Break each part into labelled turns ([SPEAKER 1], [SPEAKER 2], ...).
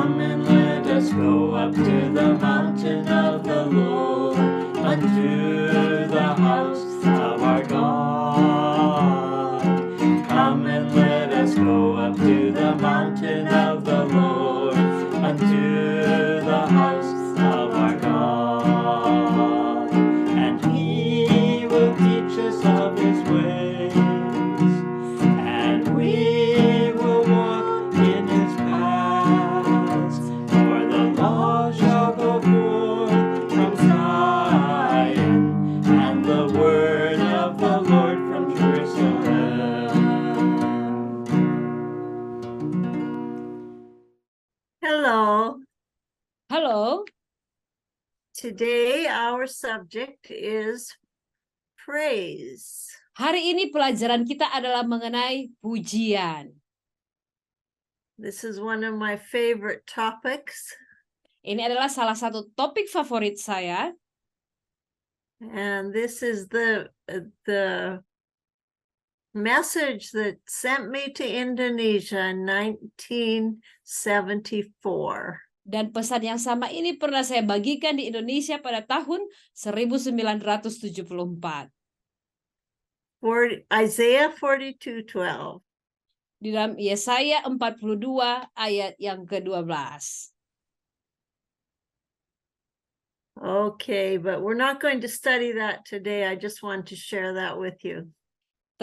[SPEAKER 1] Come and let us go up to the mountain of the Lord, unto the house of our God. Come and let us go up to the mountain of the Lord, unto the house of our God. And He will teach us of His ways, and we will walk in His paths. For the law shall go forth from Zion, and the word of the Lord from Jerusalem. Hello.
[SPEAKER 2] Halo,
[SPEAKER 1] Today our subject is praise.
[SPEAKER 2] hari ini pelajaran kita adalah mengenai pujian.
[SPEAKER 1] This is one of my favorite topics,
[SPEAKER 2] Ini adalah salah satu topik favorit saya,
[SPEAKER 1] and this is the message that sent me to Indonesia in 1974.
[SPEAKER 2] dan pesan yang sama ini pernah saya bagikan di Indonesia pada tahun 1974.
[SPEAKER 1] Isaiah 42:12.
[SPEAKER 2] Di dalam Yesaya 42 ayat yang ke-12.
[SPEAKER 1] Okay, but we're not going to study that today. I just want to share that with you.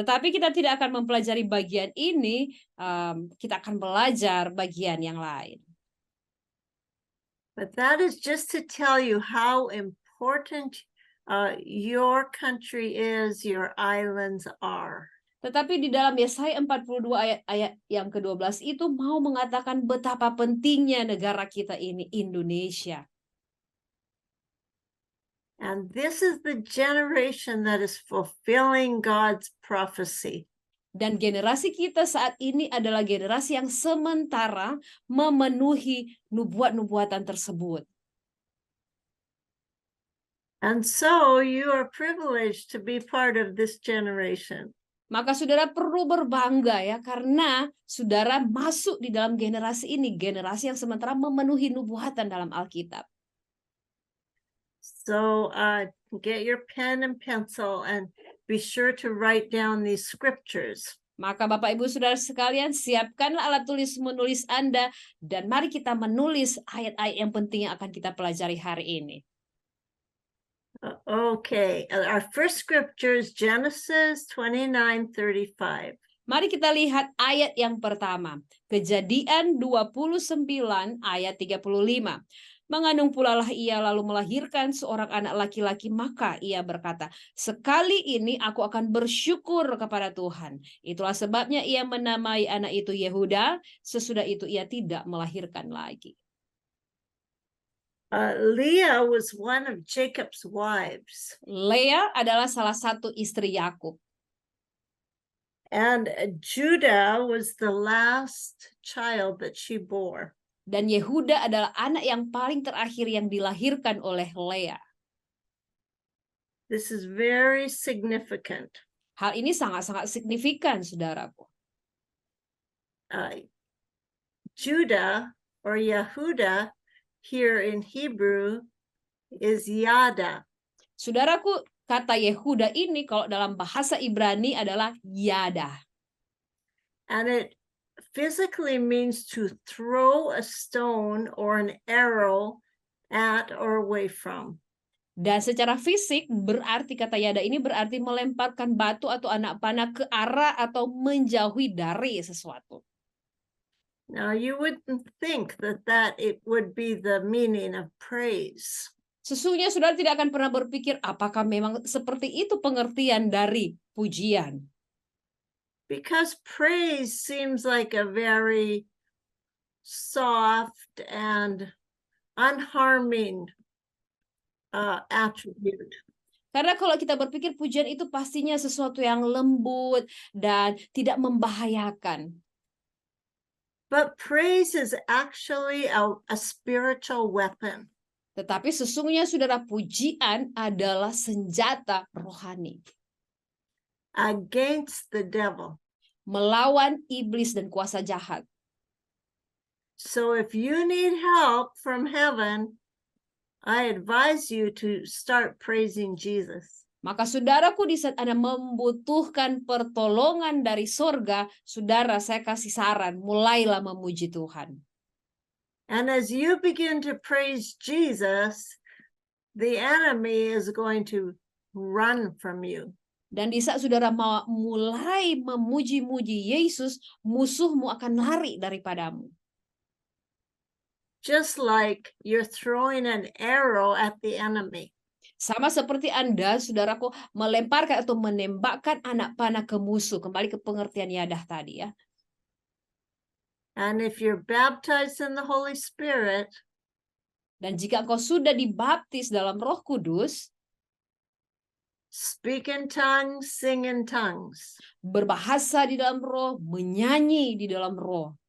[SPEAKER 2] Tetapi kita tidak akan mempelajari bagian ini, kita akan belajar bagian yang lain.
[SPEAKER 1] But that is just to tell you how important your country is, your islands are.
[SPEAKER 2] Tetapi di dalam Yesaya 42 ayat yang ke-12 itu mau mengatakan betapa pentingnya negara kita ini, Indonesia.
[SPEAKER 1] And this is the generation that is fulfilling God's prophecy.
[SPEAKER 2] Dan generasi kita saat ini adalah generasi yang sementara memenuhi nubuat-nubuatan tersebut.
[SPEAKER 1] And so you are privileged to be part of this generation.
[SPEAKER 2] Maka saudara perlu berbangga ya, karena saudara masuk di dalam generasi ini, generasi yang sementara memenuhi nubuatan dalam Alkitab.
[SPEAKER 1] So get your pen and pencil and be sure to write down these scriptures.
[SPEAKER 2] Maka Bapak Ibu Saudara sekalian, siapkanlah alat tulis menulis Anda, dan mari kita menulis ayat-ayat yang penting yang akan kita pelajari hari ini.
[SPEAKER 1] Okay, our first scripture is Genesis 29:35.
[SPEAKER 2] Mari kita lihat ayat yang pertama, Kejadian 29 ayat 35. Mengandung pula lah ia lalu melahirkan seorang anak laki-laki, maka ia berkata, sekali ini aku akan bersyukur kepada Tuhan. Itulah sebabnya ia menamai anak itu Yehuda, sesudah itu ia tidak melahirkan lagi.
[SPEAKER 1] Leah was one of Jacob's wives.
[SPEAKER 2] Leah adalah salah satu istri Yakub.
[SPEAKER 1] And Judah was the last child that she bore.
[SPEAKER 2] Dan Yehuda adalah anak yang paling terakhir yang dilahirkan oleh Leah.
[SPEAKER 1] This is very significant.
[SPEAKER 2] Hal ini sangat-sangat signifikan, saudaraku.
[SPEAKER 1] Judah or Yehuda here in Hebrew is Yada.
[SPEAKER 2] Saudaraku, kata Yehuda ini kalau dalam bahasa Ibrani adalah Yada.
[SPEAKER 1] And it physically means to throw a stone or an arrow at or away from.
[SPEAKER 2] Dan secara fisik berarti kata Yada ini berarti melemparkan batu atau anak panah ke arah atau menjauhi dari sesuatu.
[SPEAKER 1] Now you wouldn't think that it would be the meaning of praise.
[SPEAKER 2] Sesungguhnya saudara tidak akan pernah berpikir apakah memang seperti itu pengertian dari pujian.
[SPEAKER 1] Because praise seems like a very soft and unharming attribute.
[SPEAKER 2] Karena kalau kita berpikir pujian itu pastinya sesuatu yang lembut dan tidak membahayakan.
[SPEAKER 1] But praise is actually a spiritual weapon.
[SPEAKER 2] Tetapi sesungguhnya saudara, pujian adalah senjata rohani.
[SPEAKER 1] Against the devil.
[SPEAKER 2] Melawan iblis dan kuasa jahat.
[SPEAKER 3] So if you need help from heaven, I advise you to start praising Jesus.
[SPEAKER 2] Maka saudaraku, di saat Anda membutuhkan pertolongan dari sorga, saudara, saya kasih saran, mulailah memuji Tuhan.
[SPEAKER 3] And as you begin to praise Jesus, the enemy is going to run from you.
[SPEAKER 2] Dan di saat saudara mulai memuji-muji Yesus, musuhmu akan lari daripadamu.
[SPEAKER 3] Just like you're throwing an arrow at the enemy.
[SPEAKER 2] Sama seperti Anda, saudaraku, melemparkan atau menembakkan anak panah ke musuh. Kembali ke pengertian Yadah tadi ya.
[SPEAKER 3] And if you're baptized in the Holy Spirit,
[SPEAKER 2] dan jika engkau sudah dibaptis dalam Roh Kudus,
[SPEAKER 3] speak in tongues, sing in tongues.
[SPEAKER 2] Berbahasa di dalam roh, menyanyi di dalam roh.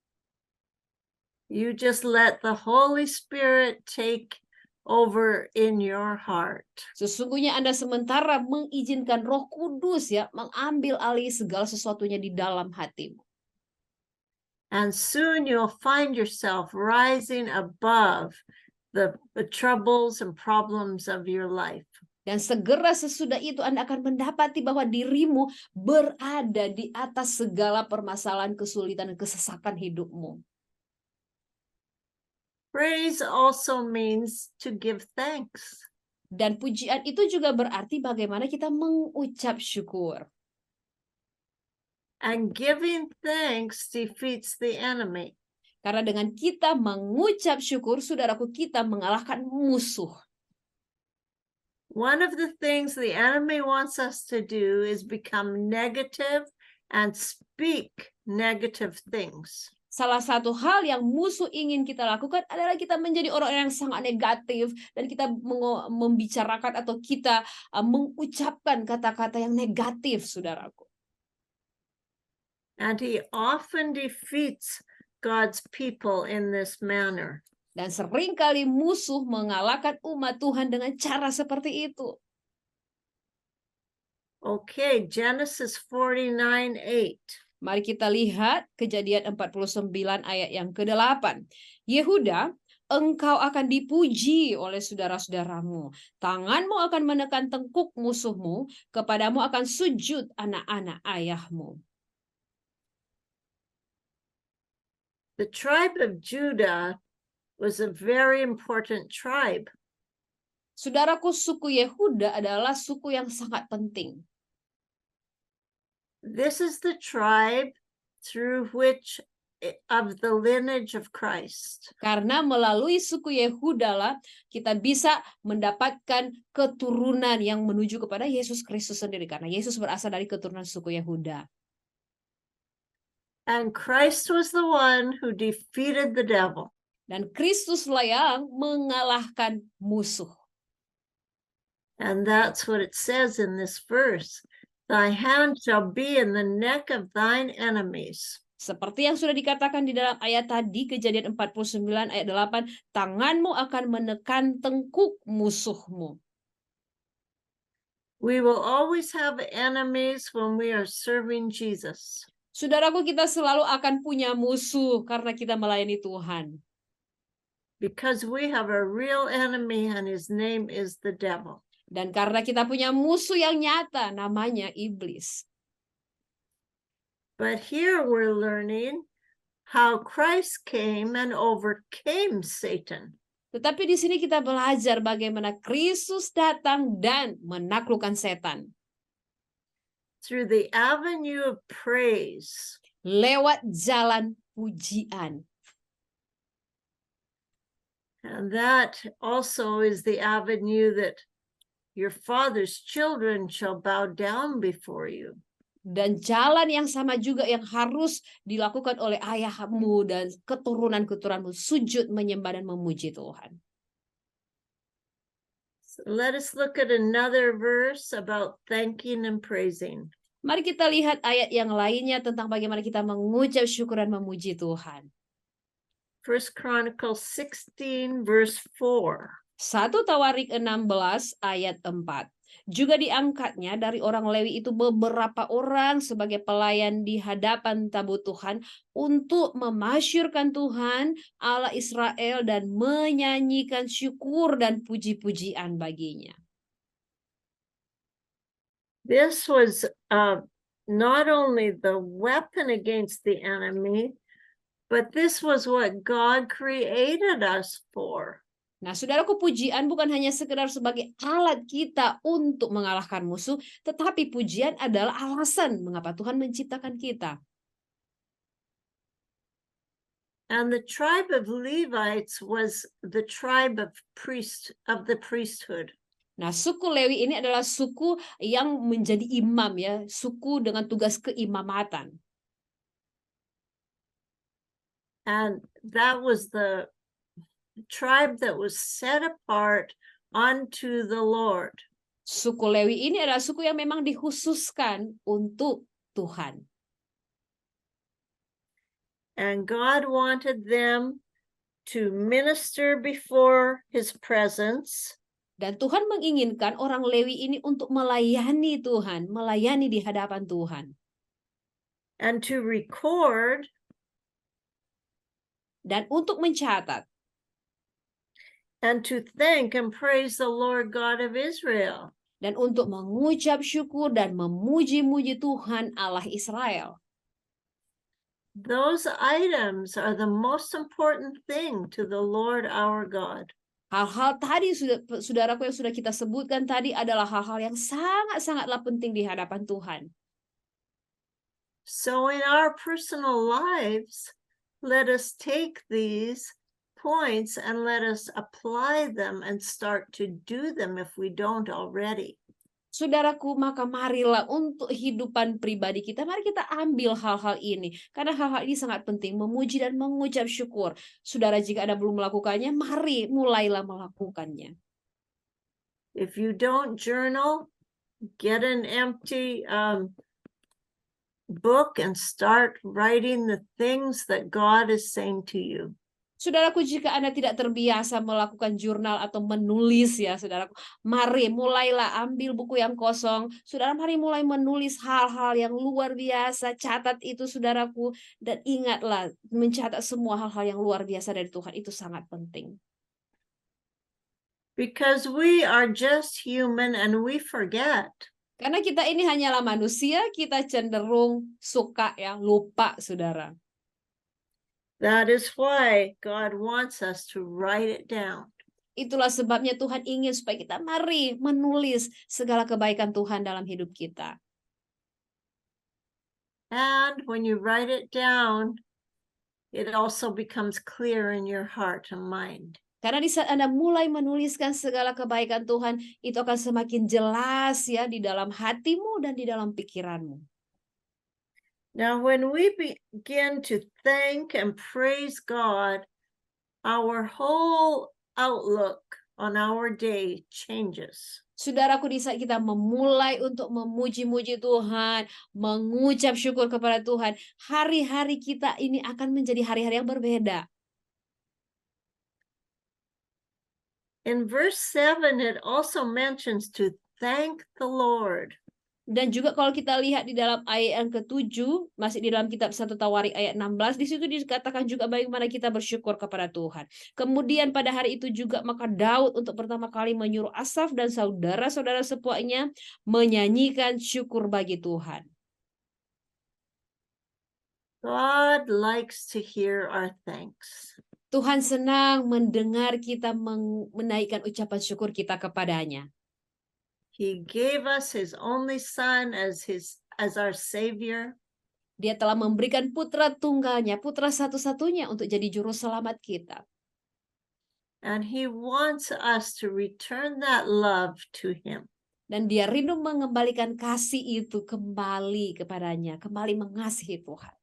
[SPEAKER 3] You just let the Holy Spirit take over in your heart.
[SPEAKER 2] Sesungguhnya Anda sementara mengizinkan Roh Kudus ya mengambil alih segala sesuatunya di dalam hatimu.
[SPEAKER 3] And soon you'll find yourself rising above the troubles and problems of your life.
[SPEAKER 2] Dan segera sesudah itu Anda akan mendapati bahwa dirimu berada di atas segala permasalahan, kesulitan, dan kesesakan hidupmu.
[SPEAKER 3] Praise also means to give thanks.
[SPEAKER 2] Dan pujian itu juga berarti bagaimana kita mengucap syukur.
[SPEAKER 3] And giving thanks defeats the enemy.
[SPEAKER 2] Karena dengan kita mengucap syukur, saudaraku, kita mengalahkan musuh.
[SPEAKER 3] One of the things the enemy wants us to do is become negative and speak negative things.
[SPEAKER 2] Salah satu hal yang musuh ingin kita lakukan adalah kita menjadi orang yang sangat negatif dan kita membicarakan atau kita mengucapkan kata-kata yang negatif, saudaraku.
[SPEAKER 3] And he often defeats God's people in this manner.
[SPEAKER 2] Dan seringkali musuh mengalahkan umat Tuhan dengan cara seperti itu.
[SPEAKER 3] Okay, Genesis 49:8.
[SPEAKER 2] Mari kita lihat Kejadian 49 ayat yang ke-8. Yehuda, engkau akan dipuji oleh saudara-saudaramu. Tanganmu akan menekan tengkuk musuhmu, kepadamu akan sujud anak-anak ayahmu.
[SPEAKER 3] The tribe of Judah was a very important tribe.
[SPEAKER 2] Saudaraku, suku Yehuda adalah suku yang sangat penting.
[SPEAKER 3] This is the tribe through which of the lineage of Christ.
[SPEAKER 2] Karena melalui suku Yehuda lah kita bisa mendapatkan keturunan yang menuju kepada Yesus Kristus sendiri. Karena Yesus berasal dari keturunan suku Yehuda.
[SPEAKER 3] And Christ was the one who defeated the devil.
[SPEAKER 2] Dan Kristuslah yang mengalahkan musuh.
[SPEAKER 3] And that's what it says in this verse. Thy hand shall be in the neck of thine enemies.
[SPEAKER 2] Seperti yang sudah dikatakan di dalam ayat tadi, Kejadian 49 ayat 8, tanganmu akan menekan tengkuk musuhmu.
[SPEAKER 3] We will always have enemies when we are serving Jesus.
[SPEAKER 2] Saudaraku, kita selalu akan punya musuh karena kita melayani Tuhan.
[SPEAKER 3] Because we have a real enemy and his name is the devil.
[SPEAKER 2] Dan karena kita punya musuh yang nyata, namanya iblis.
[SPEAKER 3] But here we're learning how Christ came and overcame Satan.
[SPEAKER 2] Tetapi di sini kita belajar bagaimana Kristus datang dan menaklukkan setan.
[SPEAKER 3] Through the avenue of praise.
[SPEAKER 2] Lewat jalan pujian.
[SPEAKER 3] And that also is the avenue that your father's children shall bow down before you.
[SPEAKER 2] Dan jalan yang sama juga yang harus dilakukan oleh ayahmu dan keturunan-keturunanmu, sujud menyembah dan memuji Tuhan.
[SPEAKER 3] So let us look at another verse about thanking and praising.
[SPEAKER 2] Mari kita lihat ayat yang lainnya tentang bagaimana kita mengucap syukur dan memuji Tuhan.
[SPEAKER 3] 1 Chronicles 16 verse 4.
[SPEAKER 2] 1 Tawarik 16 ayat 4. Juga diangkatnya dari orang Lewi itu beberapa orang sebagai pelayan di hadapan tabut Tuhan untuk memasyurkan Tuhan Allah Israel dan menyanyikan syukur dan puji-pujian baginya.
[SPEAKER 3] This was not only the weapon against the enemy, but this was what God created us for.
[SPEAKER 2] Nah, saudaraku, pujian bukan hanya sekedar sebagai alat kita untuk mengalahkan musuh, tetapi pujian adalah alasan mengapa Tuhan menciptakan kita.
[SPEAKER 3] And the tribe of Levites was the tribe of the priesthood.
[SPEAKER 2] Nah, suku Lewi ini adalah suku yang menjadi imam ya, suku dengan tugas keimamatan.
[SPEAKER 3] And that was the tribe that was set apart unto the Lord.
[SPEAKER 2] Suku Lewi ini adalah suku yang memang dikhususkan untuk Tuhan.
[SPEAKER 3] And God wanted them to minister before his presence.
[SPEAKER 2] Dan Tuhan menginginkan orang Lewi ini untuk melayani Tuhan, melayani di hadapan Tuhan.
[SPEAKER 3] And to record.
[SPEAKER 2] Dan untuk mencatat.
[SPEAKER 3] And to thank and praise the Lord God of Israel.
[SPEAKER 2] Dan untuk mengucap syukur dan memuji-muji Tuhan Allah Israel.
[SPEAKER 3] Those items are the most important thing to the Lord our God.
[SPEAKER 2] Hal-hal tadi, saudaraku, yang sudah kita sebutkan tadi adalah hal-hal yang sangat-sangatlah penting di hadapan Tuhan.
[SPEAKER 3] So in our personal lives, let us take these points and let us apply them and start to do them if we don't already.
[SPEAKER 2] Saudaraku, maka marilah untuk kehidupan pribadi kita, mari kita ambil hal-hal ini. Karena hal-hal ini sangat penting, memuji dan mengucap syukur. Saudara, jika Anda belum melakukannya, mari mulailah melakukannya.
[SPEAKER 3] If you don't journal, get an empty book and start writing the things that God is saying to you.
[SPEAKER 2] Saudaraku, jika Anda tidak terbiasa melakukan jurnal atau menulis ya, saudaraku, mari mulailah ambil buku yang kosong. Saudara, mari mulai menulis hal-hal yang luar biasa. Catat itu, saudaraku, dan ingatlah mencatat semua hal-hal yang luar biasa dari Tuhan. Itu sangat penting.
[SPEAKER 3] Because we are just human and we forget.
[SPEAKER 2] Karena kita ini hanyalah manusia, kita cenderung suka ya, lupa, saudara.
[SPEAKER 3] That is why God wants us to write it down.
[SPEAKER 2] Itulah sebabnya Tuhan ingin supaya kita mari menulis segala kebaikan Tuhan dalam hidup kita.
[SPEAKER 3] And when you write it down, it also becomes clear in your heart and mind.
[SPEAKER 2] Karena di saat Anda mulai menuliskan segala kebaikan Tuhan, itu akan semakin jelas ya di dalam hatimu dan di dalam pikiranmu.
[SPEAKER 3] Now, when we begin to thank and praise God, our whole outlook on our day changes.
[SPEAKER 2] Saudaraku, di saat kita memulai untuk memuji-muji Tuhan, mengucap syukur kepada Tuhan, hari-hari kita ini akan menjadi hari-hari yang berbeda.
[SPEAKER 3] In verse 7, it also mentions to thank the Lord.
[SPEAKER 2] Dan juga kalau kita lihat di dalam ayat yang ke-7, masih di dalam kitab 1 Tawarik ayat 16, di situ dikatakan juga bagaimana kita bersyukur kepada Tuhan. Kemudian pada hari itu juga maka Daud untuk pertama kali menyuruh Asaf dan saudara-saudara sepuaknya menyanyikan syukur bagi Tuhan.
[SPEAKER 3] God likes to hear our thanks.
[SPEAKER 2] Tuhan senang mendengar kita menaikkan ucapan syukur kita kepadanya.
[SPEAKER 3] He gave us his only son as our savior.
[SPEAKER 2] Dia telah memberikan putra tunggalnya, putra satu-satunya untuk jadi juru selamat kita.
[SPEAKER 3] And he wants us to return that love to him.
[SPEAKER 2] Dan dia rindu mengembalikan kasih itu kembali kepadanya, kembali mengasihi Tuhan.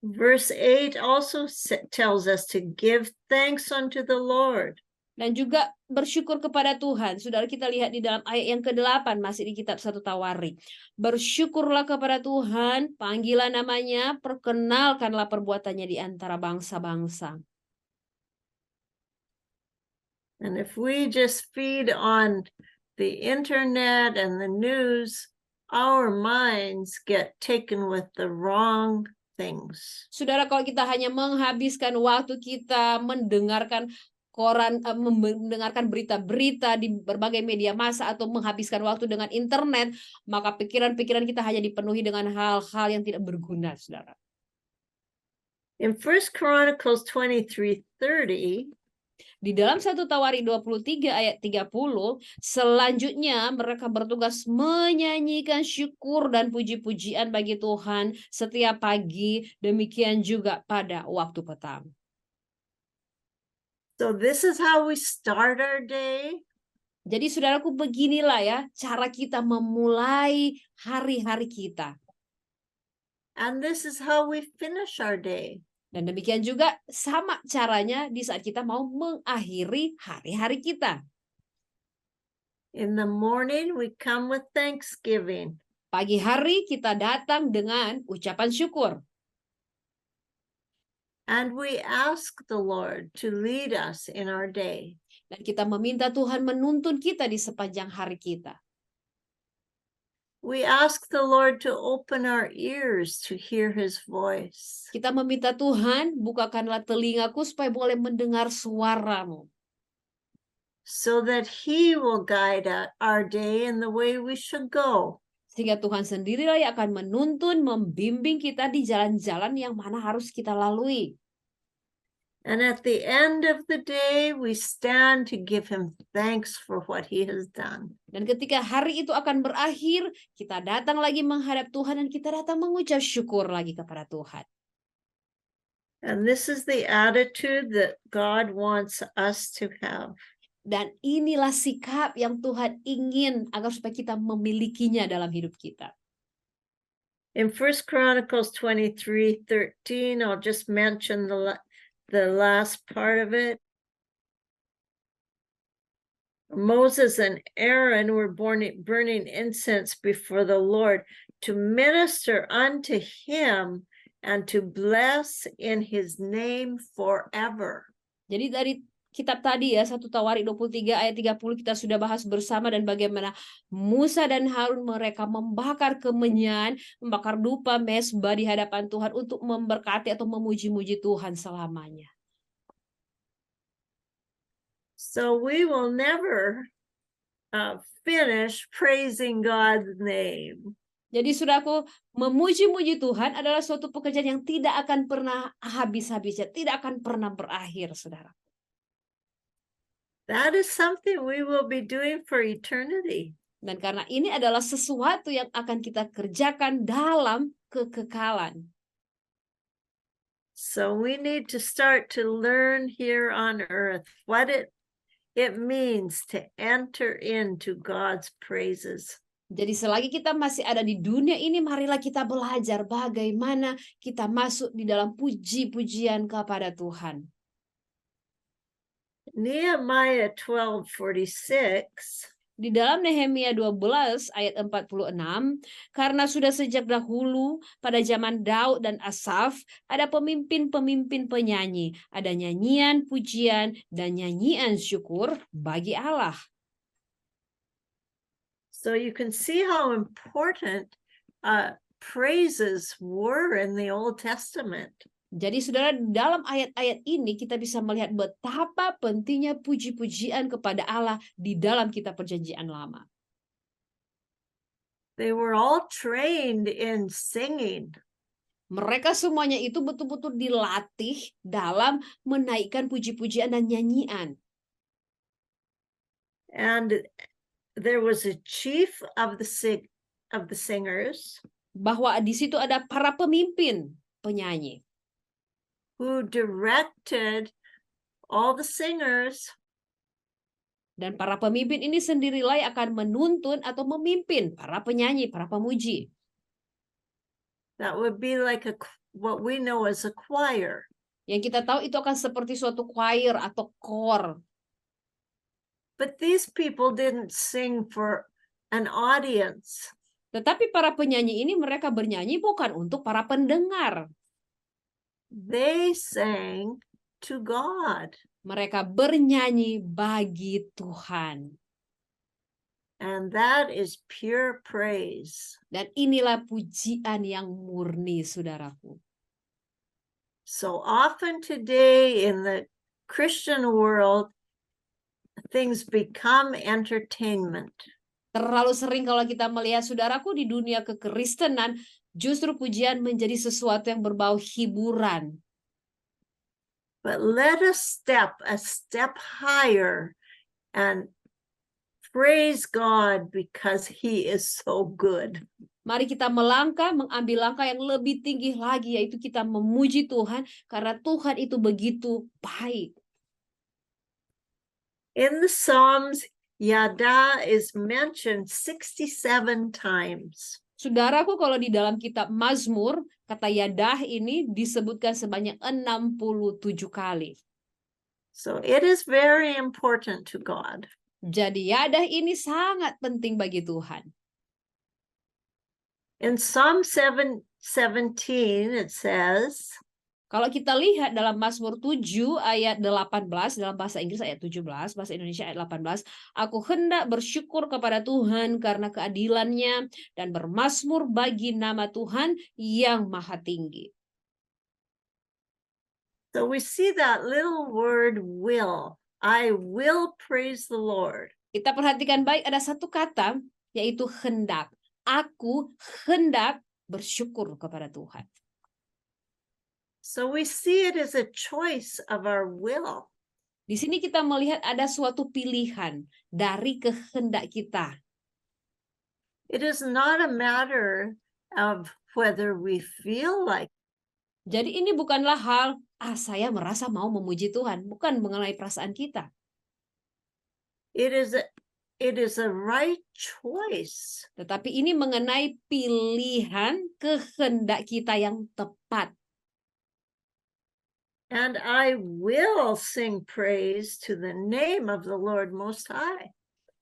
[SPEAKER 3] Verse 8 also tells us to give thanks unto the Lord.
[SPEAKER 2] Dan juga bersyukur kepada Tuhan. Saudara, kita lihat di dalam ayat yang ke-8 masih di kitab 1 Tawarik. Bersyukurlah kepada Tuhan, panggilah namanya, perkenalkanlah perbuatannya di antara bangsa-bangsa.
[SPEAKER 3] And if we just feed on the internet and the news, our minds get taken with the wrong things.
[SPEAKER 2] Saudara, kalau kita hanya menghabiskan waktu kita mendengarkan koran, mendengarkan berita-berita di berbagai media massa atau menghabiskan waktu dengan internet, maka pikiran-pikiran kita hanya dipenuhi dengan hal-hal yang tidak berguna, saudara.
[SPEAKER 3] In 1 Chronicles 23:30,
[SPEAKER 2] Di dalam 1 Tawarikh 23 ayat 30, selanjutnya mereka bertugas menyanyikan syukur dan puji-pujian bagi Tuhan setiap pagi, demikian juga pada waktu petang.
[SPEAKER 3] so this is how we start our day.
[SPEAKER 2] Jadi saudaraku, beginilah ya cara kita memulai hari-hari kita.
[SPEAKER 3] And this is how we finish our day.
[SPEAKER 2] Dan demikian juga sama caranya di saat kita mau mengakhiri hari-hari kita.
[SPEAKER 3] In the morning, we come with thanksgiving.
[SPEAKER 2] Pagi hari kita datang dengan ucapan syukur.
[SPEAKER 3] And we ask the Lord to lead us in our day.
[SPEAKER 2] Dan kita meminta Tuhan menuntun kita di sepanjang hari kita.
[SPEAKER 3] We ask the Lord to open our ears to hear his voice.
[SPEAKER 2] Kita meminta Tuhan, bukakanlah telingaku supaya boleh mendengar suara-Mu.
[SPEAKER 3] So that he will guide our day in the way we should go.
[SPEAKER 2] Sehingga Tuhan sendirilah yang akan menuntun, membimbing kita di jalan-jalan yang mana harus kita lalui.
[SPEAKER 3] And at the end of the day, we stand to give him thanks for what he has done.
[SPEAKER 2] Dan ketika hari itu akan berakhir, kita datang lagi menghadap Tuhan dan kita datang mengucap syukur lagi kepada Tuhan.
[SPEAKER 3] And this is the attitude that God wants us to have.
[SPEAKER 2] Dan inilah sikap yang Tuhan ingin agar supaya kita memilikinya dalam hidup kita.
[SPEAKER 3] In 1 Chronicles 23:13, I'll just mention the last part of it. Moses and Aaron were burning incense before the Lord to minister unto him and to bless in his name forever.
[SPEAKER 2] Jadi dari kitab tadi ya, 1 Tawarikh 23 ayat 30 kita sudah bahas bersama dan bagaimana Musa dan Harun mereka membakar kemenyan, membakar dupa mezbah di hadapan Tuhan untuk memberkati atau memuji-muji Tuhan selamanya.
[SPEAKER 3] So we will never finish praising God's name.
[SPEAKER 2] Jadi saudaraku, memuji-muji Tuhan adalah suatu pekerjaan yang tidak akan pernah habis-habisnya, tidak akan pernah berakhir, saudara.
[SPEAKER 3] That is something we will be doing for eternity.
[SPEAKER 2] Dan karena ini adalah sesuatu yang akan kita kerjakan dalam kekekalan.
[SPEAKER 3] So we need to start to learn here on earth what it means to enter into God's praises.
[SPEAKER 2] Jadi selagi kita masih ada di dunia ini, marilah kita belajar bagaimana kita masuk di dalam puji-pujian kepada Tuhan.
[SPEAKER 3] Nehemiah 12:46.
[SPEAKER 2] Di dalam Nehemia 12 ayat 46, karena sudah sejak dahulu pada zaman Daud dan Asaf ada pemimpin-pemimpin penyanyi, ada nyanyian pujian dan nyanyian syukur bagi Allah.
[SPEAKER 3] So you can see how important praises were in the Old Testament.
[SPEAKER 2] Jadi saudara, dalam ayat-ayat ini kita bisa melihat betapa pentingnya puji-pujian kepada Allah di dalam kitab Perjanjian Lama.
[SPEAKER 3] They were all trained in singing.
[SPEAKER 2] Mereka semuanya itu betul-betul dilatih dalam menaikkan puji-pujian dan nyanyian.
[SPEAKER 3] And there was a chief of the singers
[SPEAKER 2] Bahwa di situ ada para pemimpin penyanyi
[SPEAKER 3] who directed all the singers.
[SPEAKER 2] dan para pemimpin ini sendirilah yang akan menuntun atau memimpin para penyanyi, para pemuji.
[SPEAKER 3] That would be like what we know as a choir.
[SPEAKER 2] Yang kita tahu itu akan seperti suatu choir atau kor.
[SPEAKER 3] But these people didn't sing for an audience.
[SPEAKER 2] Tetapi para penyanyi ini mereka bernyanyi bukan untuk para pendengar.
[SPEAKER 3] They sang to God.
[SPEAKER 2] Mereka bernyanyi bagi Tuhan.
[SPEAKER 3] And that is pure praise.
[SPEAKER 2] Dan inilah pujian yang murni, saudaraku.
[SPEAKER 3] So often today in the Christian world, things become entertainment.
[SPEAKER 2] Terlalu sering kalau kita melihat, saudaraku, di dunia kekristenan, justru pujian menjadi sesuatu yang berbau hiburan.
[SPEAKER 3] But let us step a step higher and praise God because He is so good.
[SPEAKER 2] Mari kita melangkah, mengambil langkah yang lebih tinggi lagi, yaitu kita memuji Tuhan, karena Tuhan itu begitu baik.
[SPEAKER 3] In the Psalms, Yada is mentioned 67 times.
[SPEAKER 2] Saudaraku, kalau di dalam kitab Mazmur, kata yadah ini disebutkan sebanyak 67 kali.
[SPEAKER 3] So it is very important to God.
[SPEAKER 2] Jadi yadah ini sangat penting bagi Tuhan.
[SPEAKER 3] In Psalm 17, it says,
[SPEAKER 2] Kalau kita lihat dalam Mazmur 7 ayat 18, dalam bahasa Inggris ayat 17, bahasa Indonesia ayat 18, aku hendak bersyukur kepada Tuhan karena keadilannya dan bermazmur bagi nama Tuhan yang maha tinggi.
[SPEAKER 3] so we see that little word will. I will praise the Lord.
[SPEAKER 2] Kita perhatikan baik, ada satu kata yaitu hendak. Aku hendak bersyukur kepada Tuhan.
[SPEAKER 3] So we see it as a choice of our will.
[SPEAKER 2] Di sini kita melihat ada suatu pilihan dari kehendak kita.
[SPEAKER 3] It is not a matter of whether we feel like.
[SPEAKER 2] Jadi ini bukanlah hal, saya merasa mau memuji Tuhan. Bukan mengenai perasaan kita.
[SPEAKER 3] It is a right choice.
[SPEAKER 2] Tetapi ini mengenai pilihan kehendak kita yang tepat.
[SPEAKER 3] And I will sing praise to the name of the Lord Most High.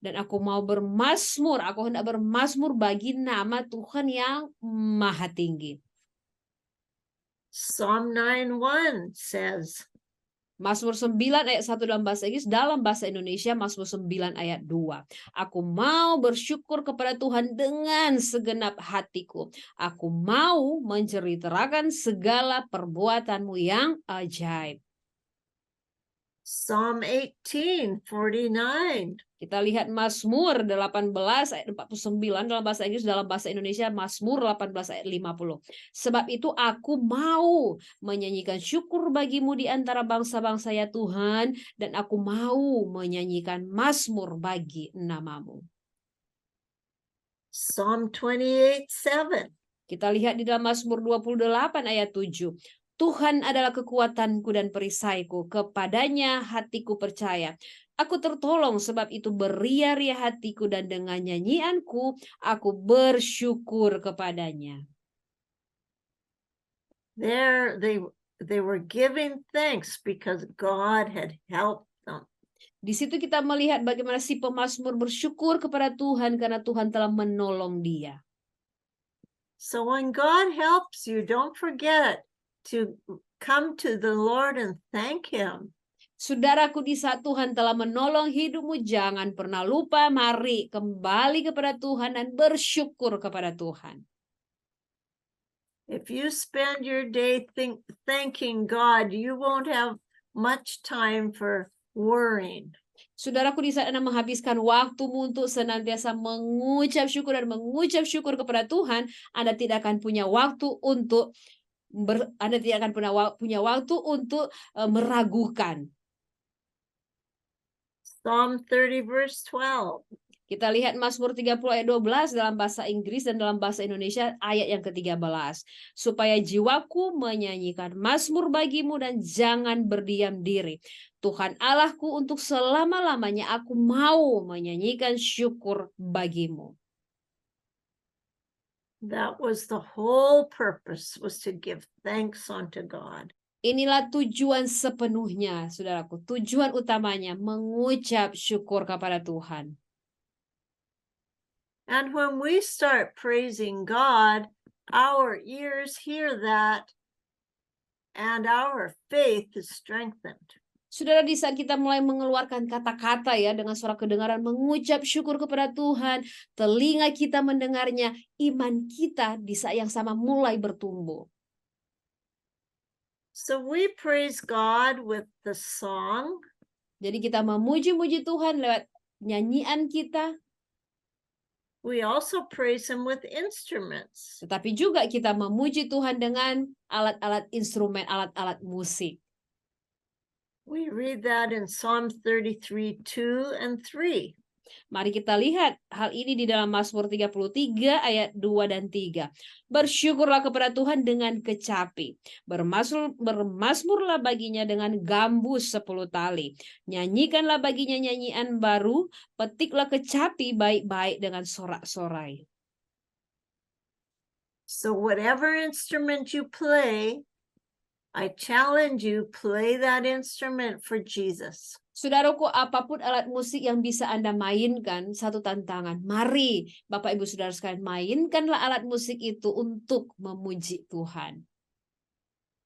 [SPEAKER 2] Dan aku mau bermazmur, aku hendak bermazmur bagi nama Tuhan yang maha tinggi.
[SPEAKER 3] Psalm 9:1 says,
[SPEAKER 2] Mazmur 9 ayat 1 dalam bahasa Inggris, dalam bahasa Indonesia Mazmur 9 ayat 2. Aku mau bersyukur kepada Tuhan dengan segenap hatiku. Aku mau menceritakan segala perbuatanmu yang ajaib.
[SPEAKER 3] Psalm 18:49.
[SPEAKER 2] Kita lihat Mazmur 18 ayat 49 dalam bahasa Inggris, dalam bahasa Indonesia Mazmur 18 ayat 50. Sebab itu aku mau menyanyikan syukur bagimu di antara bangsa-bangsa ya Tuhan, dan aku mau menyanyikan mazmur bagi namamu.
[SPEAKER 3] Psalm 28:7.
[SPEAKER 2] Kita lihat di dalam Mazmur 28 ayat 7. Tuhan adalah kekuatanku dan perisaiku, kepadanya hatiku percaya. Aku tertolong, sebab itu beria-ria hatiku, dan dengan nyanyianku aku bersyukur kepadanya.
[SPEAKER 3] There they were giving thanks because God had helped them.
[SPEAKER 2] Di situ kita melihat bagaimana si pemazmur bersyukur kepada Tuhan karena Tuhan telah menolong dia.
[SPEAKER 3] So when God helps you, don't forget to come to the Lord and thank Him.
[SPEAKER 2] Saudaraku, di saat Tuhan telah menolong hidupmu, jangan pernah lupa, mari kembali kepada Tuhan dan bersyukur kepada Tuhan.
[SPEAKER 3] If you spend your day thanking God, you won't have much time for worrying.
[SPEAKER 2] Saudaraku, di saat Anda menghabiskan waktumu untuk senantiasa mengucap syukur dan mengucap syukur kepada Tuhan, Anda tidak akan punya waktu untuk meragukan.
[SPEAKER 3] Psalm 30 verse 12.
[SPEAKER 2] Kita lihat Mazmur 30 ayat 12 dalam bahasa Inggris dan dalam bahasa Indonesia ayat yang ke-13. Supaya jiwaku menyanyikan mazmur bagimu dan jangan berdiam diri. Tuhan Allahku, untuk selama-lamanya aku mau menyanyikan syukur bagimu.
[SPEAKER 3] That was the whole purpose, was to give thanks unto God.
[SPEAKER 2] Inilah tujuan sepenuhnya, saudaraku. Tujuan utamanya mengucap syukur kepada Tuhan.
[SPEAKER 3] And when we start praising God, our ears hear that and our faith is strengthened.
[SPEAKER 2] Saudara, di saat kita mulai mengeluarkan kata-kata ya dengan suara kedengaran mengucap syukur kepada Tuhan, telinga kita mendengarnya, iman kita di saat yang sama mulai bertumbuh.
[SPEAKER 3] So we praise God with the song,
[SPEAKER 2] Jadi kita memuji-muji Tuhan lewat nyanyian kita,
[SPEAKER 3] we also praise Him with instruments.
[SPEAKER 2] tetapi juga kita memuji Tuhan dengan alat-alat instrumen, alat-alat musik.
[SPEAKER 3] We read that in Psalm 33, 2 and 3.
[SPEAKER 2] Mari kita lihat hal ini di dalam Mazmur 33 ayat 2 dan 3. Bersyukurlah kepada Tuhan dengan kecapi. Bermasmurlah baginya dengan gambus 10 tali. Nyanyikanlah baginya nyanyian baru. Petiklah kecapi baik-baik dengan sorak-sorai.
[SPEAKER 3] So whatever instrument you play, I challenge you, play that instrument for Jesus.
[SPEAKER 2] Saudaraku, apapun alat musik yang bisa Anda mainkan, satu tantangan. Mari, Bapak Ibu Saudara sekalian, mainkanlah alat musik itu untuk memuji Tuhan.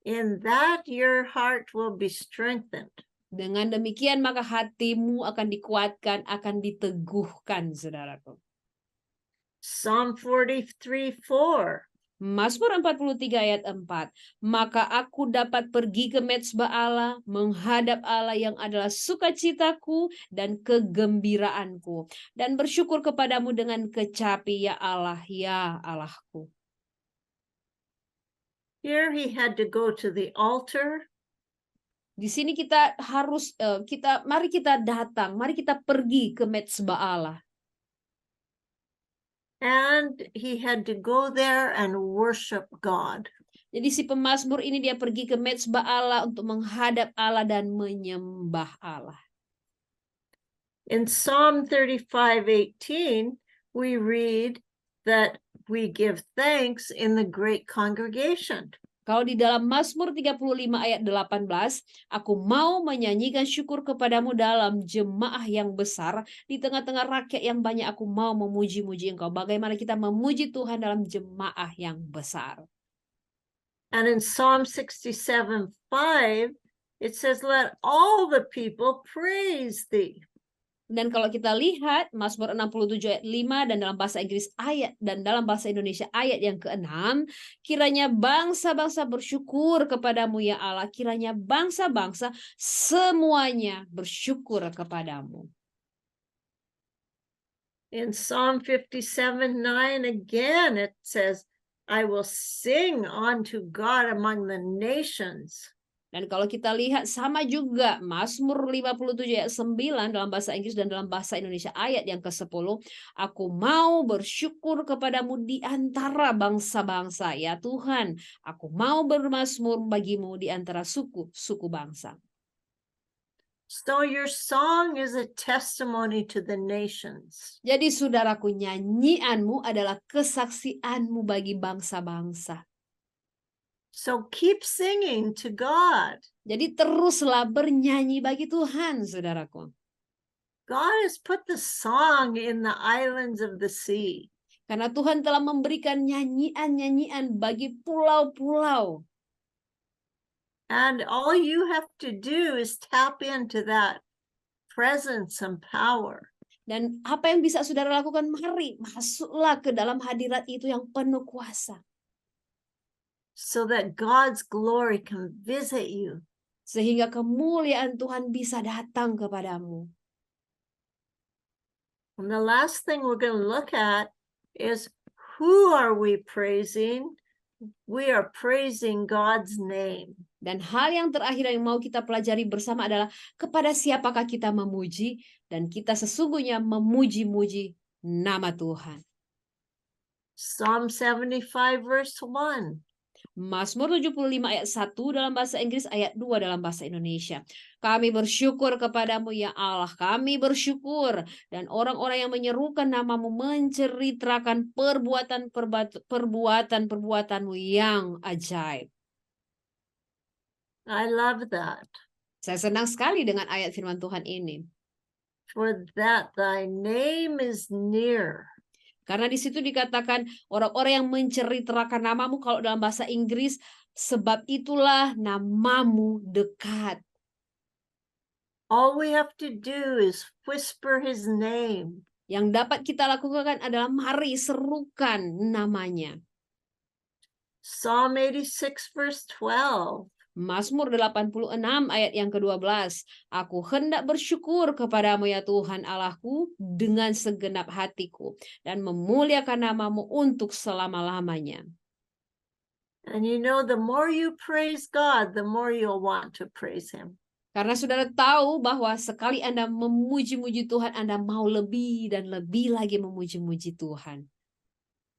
[SPEAKER 3] In that, your heart will be strengthened.
[SPEAKER 2] Dengan demikian, maka hatimu akan dikuatkan, akan diteguhkan, saudaraku.
[SPEAKER 3] Psalm 43, 4.
[SPEAKER 2] Mazmur 43 ayat 4. Maka aku dapat pergi ke mezbah Allah, menghadap Allah yang adalah sukacitaku dan kegembiraanku, dan bersyukur kepadamu dengan kecapi, ya Allah, ya Allahku.
[SPEAKER 3] Here he had to go to the altar.
[SPEAKER 2] Di sini kita harus, mari kita datang, mari kita pergi ke mezbah Allah.
[SPEAKER 3] And he had to go there and worship God.
[SPEAKER 2] Jadi si pemazmur ini dia pergi ke mezbah Allah untuk menghadap Allah dan menyembah Allah.
[SPEAKER 3] In Psalm 35:18, we read that we give thanks in the great congregation.
[SPEAKER 2] Kalau di dalam Mazmur 35 ayat 18, aku mau menyanyikan syukur kepadamu dalam jemaah yang besar, di tengah-tengah rakyat yang banyak aku mau memuji-muji engkau. Bagaimana kita memuji Tuhan dalam jemaah yang besar.
[SPEAKER 3] And in Psalm 67:5, it says, let all the people praise thee.
[SPEAKER 2] Dan kalau kita lihat Mazmur 67 ayat 5 dan dalam bahasa Inggris dan dalam bahasa Indonesia ayat yang ke-6, kiranya bangsa-bangsa bersyukur kepadamu ya Allah, kiranya bangsa-bangsa semuanya bersyukur kepadamu.
[SPEAKER 3] In Psalm 57:9 again it says, I will sing unto God among the nations.
[SPEAKER 2] Dan kalau kita lihat sama juga Mazmur 57 ayat 9 dalam bahasa Inggris dan dalam bahasa Indonesia ayat yang ke-10. Aku mau bersyukur kepadamu di antara bangsa-bangsa. Ya Tuhan, aku mau bermazmur bagimu di antara suku-suku bangsa.
[SPEAKER 3] So your song is a testimony to the nations.
[SPEAKER 2] Jadi saudaraku, nyanyianmu adalah kesaksianmu bagi bangsa-bangsa.
[SPEAKER 3] So keep singing to God.
[SPEAKER 2] Jadi teruslah bernyanyi bagi Tuhan, saudaraku.
[SPEAKER 3] God has put the song in the islands of the sea.
[SPEAKER 2] Karena Tuhan telah memberikan nyanyian-nyanyian bagi pulau-pulau.
[SPEAKER 3] And all you have to do is tap into that presence and power.
[SPEAKER 2] Dan apa yang bisa saudara lakukan? Mari masuklah ke dalam hadirat itu yang penuh kuasa.
[SPEAKER 3] So that God's glory can visit you.
[SPEAKER 2] Sehingga kemuliaan Tuhan bisa datang kepadamu.
[SPEAKER 3] And the last thing we're going to look at is, who are we praising? We are praising God's name.
[SPEAKER 2] Dan hal yang terakhir yang mau kita pelajari bersama adalah kepada siapakah kita memuji, dan kita sesungguhnya memuji-muji nama Tuhan.
[SPEAKER 3] Psalm 75 verse 1.
[SPEAKER 2] Mazmur 75 ayat 1 dalam bahasa Inggris, ayat 2 dalam bahasa Indonesia. Kami bersyukur kepadamu ya Allah, kami bersyukur. Dan orang-orang yang menyerukan namamu menceritakan perbuatan-perbuatanmu yang ajaib.
[SPEAKER 3] I love that.
[SPEAKER 2] Saya senang sekali dengan ayat firman Tuhan ini.
[SPEAKER 3] For that thy name is near.
[SPEAKER 2] Karena di situ dikatakan orang-orang yang menceritakan namamu, kalau dalam bahasa Inggris, sebab itulah namamu dekat.
[SPEAKER 3] All we have to do is whisper his name.
[SPEAKER 2] Yang dapat kita lakukan adalah mari serukan namanya.
[SPEAKER 3] Psalm 86 verse 12.
[SPEAKER 2] Mazmur 86 ayat yang ke-12. Aku hendak bersyukur kepadamu ya Tuhan Allahku dengan segenap hatiku dan memuliakan namamu untuk selama-lamanya.
[SPEAKER 3] And you know, the more you praise God, the more you'll want to praise him.
[SPEAKER 2] Karena saudara tahu bahwa sekali Anda memuji-muji Tuhan, Anda mau lebih dan lebih lagi memuji-muji Tuhan.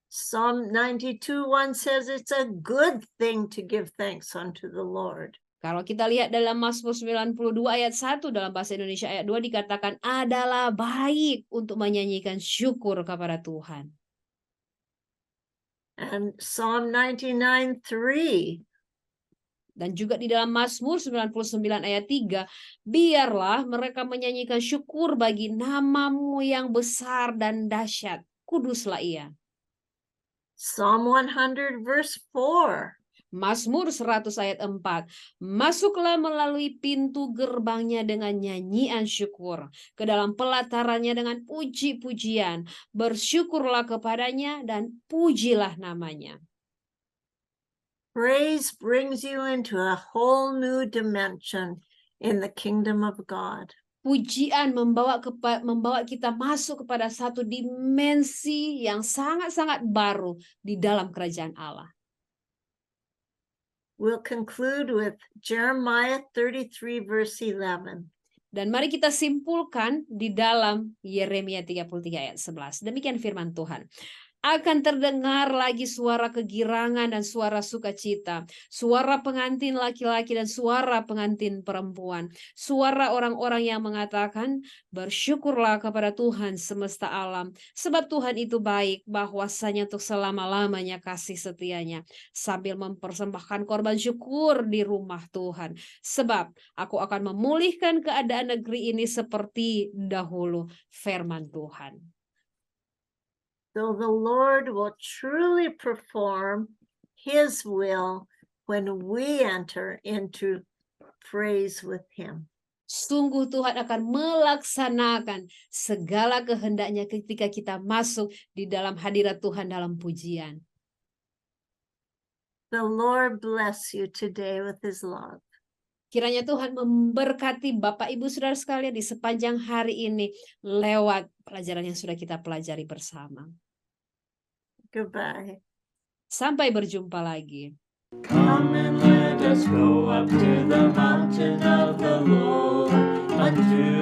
[SPEAKER 3] Psalm 92:1 says it's a good thing to give thanks unto the Lord.
[SPEAKER 2] Kalau kita lihat dalam Mazmur 92 ayat 1 dalam bahasa Indonesia ayat 2 dikatakan adalah baik untuk menyanyikan syukur kepada Tuhan.
[SPEAKER 3] And Psalm 99:3.
[SPEAKER 2] Dan juga di dalam Mazmur 99 ayat 3, biarlah mereka menyanyikan syukur bagi namamu yang besar dan dahsyat. Kuduslah ia.
[SPEAKER 3] Psalm 100 verse 4.
[SPEAKER 2] Mazmur 100 ayat 4. Masuklah melalui pintu gerbangnya dengan nyanyian syukur. Ke dalam pelatarannya dengan puji-pujian. Bersyukurlah kepadanya dan pujilah namanya.
[SPEAKER 3] Praise brings you into a whole new dimension in the kingdom of God.
[SPEAKER 2] Pujian membawa kita masuk kepada satu dimensi yang sangat-sangat baru di dalam kerajaan Allah.
[SPEAKER 3] We'll conclude with Jeremiah 33 verse 11.
[SPEAKER 2] Dan mari kita simpulkan di dalam Yeremia 33 ayat 11. Demikian firman Tuhan. Akan terdengar lagi suara kegirangan dan suara sukacita, suara pengantin laki-laki dan suara pengantin perempuan, suara orang-orang yang mengatakan, bersyukurlah kepada Tuhan semesta alam, sebab Tuhan itu baik, bahwasanya untuk selama-lamanya kasih setianya, sambil mempersembahkan korban syukur di rumah Tuhan. Sebab aku akan memulihkan keadaan negeri ini seperti dahulu, firman Tuhan.
[SPEAKER 3] So the Lord will truly perform his will when we enter into praise with him.
[SPEAKER 2] Sungguh Tuhan akan melaksanakan segala kehendaknya ketika kita masuk di dalam hadirat Tuhan dalam pujian.
[SPEAKER 3] The Lord bless you today with his love.
[SPEAKER 2] Kiranya Tuhan memberkati Bapak Ibu Saudara sekalian di sepanjang hari ini lewat pelajaran yang sudah kita pelajari bersama.
[SPEAKER 3] Goodbye.
[SPEAKER 2] Sampai berjumpa lagi.
[SPEAKER 1] Come and let us go up to the mountain of the Lord, unto